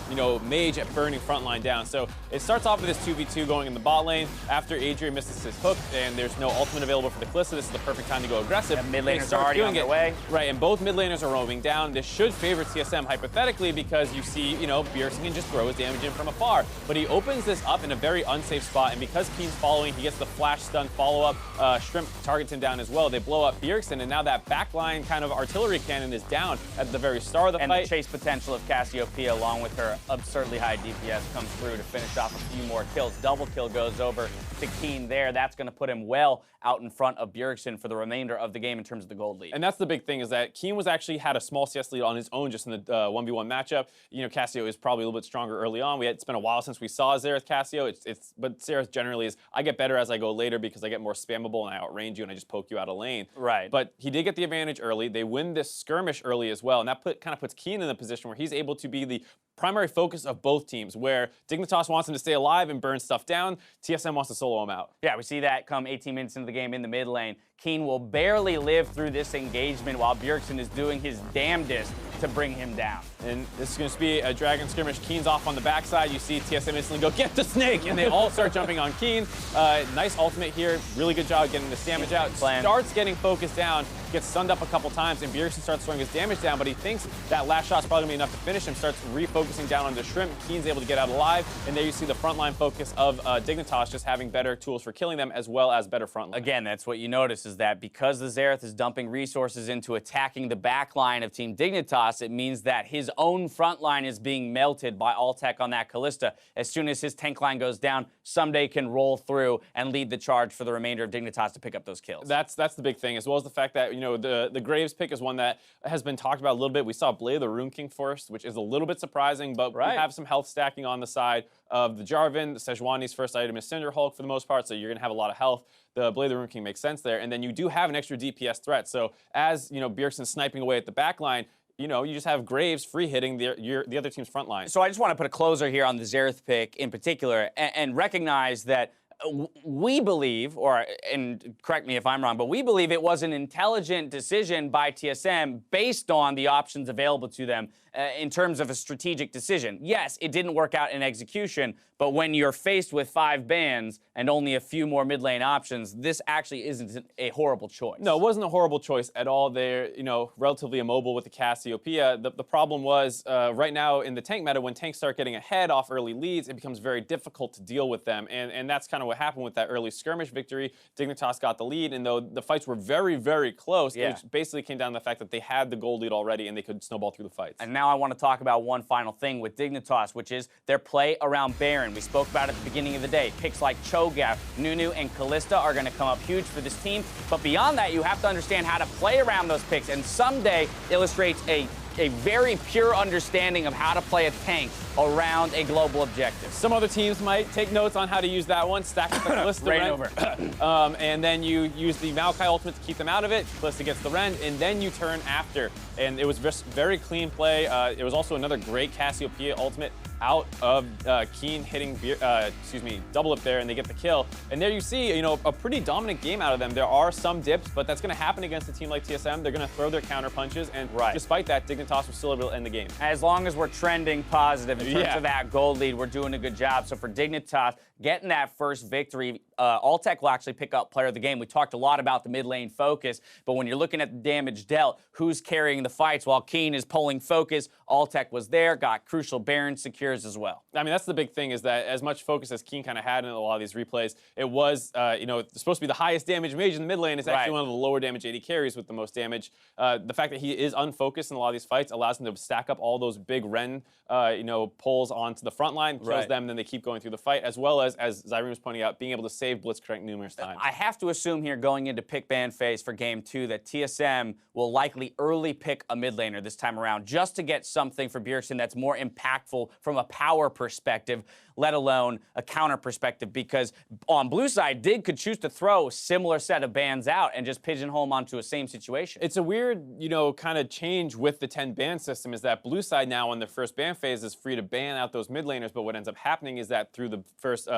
Speaker 4: you know, mage at burning frontline down. So it starts off with this 2v2 going in the bot lane after Adrian misses his hook and there's no ultimate available for the Kalista. This is the perfect time to go aggressive.
Speaker 3: And mid laners are already on their way.
Speaker 4: Right, and both mid laners are roaming down. This should favor TSM hypothetically because you see, you know, Bjergsen can just throw his damage in from afar. But he opens this up in a very unsafe spot, and because Keane's following, he gets the flash stun follow-up. Shrimp targets him down as well. They blow up Bjergsen, and now that backline kind of artillery cannon is down at the very start of the fight.
Speaker 3: And the chase potential of Cassiopeia, along with her absurdly high DPS, comes through to finish off a few more kills. Double kill goes over to Keane there. That's going to put him well out in front of Bjergsen for the remainder of the game in terms of the gold lead.
Speaker 4: And that's the big thing, is that Keane was actually had a small CS lead on his own just in the 1v1 matchup. You know, Cassio is probably a little bit stronger early on. It's been a while since we saw Xerath Cassio. But Xerath generally is, I get better as I go later because I get more spammable and I outrange you and I just poke you out of lane.
Speaker 3: Right.
Speaker 4: But he did get the advantage early. They win this skirmish early as well, and that kind of puts Keane in the position where he's able to be the primary focus of both teams, where Dignitas wants him to stay alive and burn stuff down. TSM wants to solo him out.
Speaker 3: Yeah, we see that come 18 minutes into the game in the mid lane. Keane will barely live through this engagement while Bjergsen is doing his damnedest to bring him down. And
Speaker 4: this is going to be a dragon skirmish. Keane's off on the backside. You see TSM instantly go, get the snake! And they all start jumping on Keane. Nice ultimate here. Really good job getting this damage out. Starts getting focused down, gets stunned up a couple times, and Bjergsen starts throwing his damage down, but he thinks that last shot's probably going to be enough to finish him, starts refocusing down on the Shrimp. Keane's able to get out alive, and there you see the frontline focus of Dignitas just having better tools for killing them, as well as better frontline.
Speaker 3: Again, that's what you notice, is that because the Xerath is dumping resources into attacking the backline of Team Dignitas, it means that his own frontline is being melted by Altec on that Kalista. As soon as his tank line goes down, Ssumday can roll through and lead the charge for the remainder of Dignitas to pick up those kills.
Speaker 4: That's the big thing, as well as the fact that, you know, the Graves pick is one that has been talked about a little bit. We saw Blade of the Rune King first, which is a little bit surprising, but we have some health stacking on the side of the Jarvan. The Sejuani's first item is Cinder Hulk for the most part, so you're going to have a lot of health. The Blade of the Rune King makes sense there, and then you do have an extra DPS threat. So as, you know, Bjergsen's sniping away at the back line, you know, you just have Graves free hitting the other team's front line.
Speaker 3: So I just want to put a closer here on the Xerath pick in particular and recognize that we believe, and correct me if I'm wrong, but we believe it was an intelligent decision by TSM based on the options available to them in terms of a strategic decision. Yes, it didn't work out in execution, but when you're faced with 5 bans and only a few more mid lane options, this actually isn't a horrible choice.
Speaker 4: No, it wasn't a horrible choice at all. They're, you know, relatively immobile with the Cassiopeia. The problem was right now in the tank meta, when tanks start getting ahead off early leads, it becomes very difficult to deal with them. And that's kind of what happened with that early skirmish victory. Dignitas got the lead, and though the fights were very, very close, it basically came down to the fact that they had the gold lead already and they could snowball through the fights.
Speaker 3: And now I want to talk about one final thing with Dignitas, which is their play around Baron. We spoke about it at the beginning of the day. Picks like Cho'Gath, Nunu, and Kalista are going to come up huge for this team. But beyond that, you have to understand how to play around those picks. And Ssumday illustrates a very pure understanding of how to play a tank around a global objective.
Speaker 4: Some other teams might take notes on how to use that one. Stack up the Kalista
Speaker 3: over.
Speaker 4: And then you use the Maokai ultimate to keep them out of it. Kalista gets the Rend, and then you turn after. And it was just very clean play. It was also another great Cassiopeia ultimate out of Keane hitting DoubleLift there, and they get the kill. And there you see, you know, a pretty dominant game out of them. There are some dips, but that's going to happen against a team like TSM. They're going to throw their counter punches, and despite that, Dignitas was still able to end the game.
Speaker 3: As long as we're trending positive in terms of that gold lead, we're doing a good job. So for Dignitas, getting that first victory, Altec will actually pick up player of the game. We talked a lot about the mid lane focus, but when you're looking at the damage dealt, who's carrying the fights while Keane is pulling focus? Altec was there, got crucial Baron secures as well.
Speaker 4: I mean, that's the big thing, is that as much focus as Keane kind of had in a lot of these replays, it was, you know, supposed to be the highest damage mage in the mid lane. It's actually one of the lower damage AD carries with the most damage. The fact that he is unfocused in a lot of these fights allows him to stack up all those big Ren, you know, pulls onto the front line, kills them, then they keep going through the fight, as well as Zirene was pointing out, being able to save Blitzcrank numerous times.
Speaker 3: I have to assume here going into pick ban phase for game 2 that TSM will likely early pick a mid laner this time around just to get something for Bjergsen that's more impactful from a power perspective, let alone a counter perspective, because on blue side, Dig could choose to throw a similar set of bans out and just pigeonhole them onto a same situation.
Speaker 4: It's a weird, you know, kind of change with the 10 ban system, is that blue side now on the first ban phase is free to ban out those mid laners, but what ends up happening is that through the first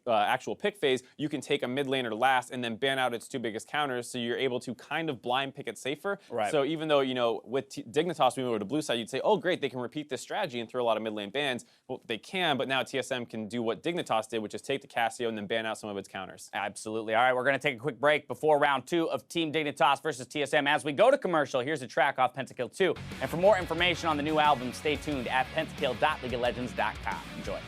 Speaker 4: actual pick phase, you can take a mid laner last and then ban out its 2 biggest counters, so you're able to kind of blind pick it safer. So even though, you know, with Dignitas moving over to blue side, you'd say, oh great, they can repeat this strategy and throw a lot of mid lane bans. well, they can, but now TSM can do what Dignitas did, which is take the Cassio and then ban out some of its counters.
Speaker 3: Absolutely. All right, we're going to take a quick break before round 2 of Team Dignitas versus TSM. As we go to commercial, here's a track off Pentakill 2. And for more information on the new album, stay tuned at pentakill.leagueoflegends.com. Enjoy.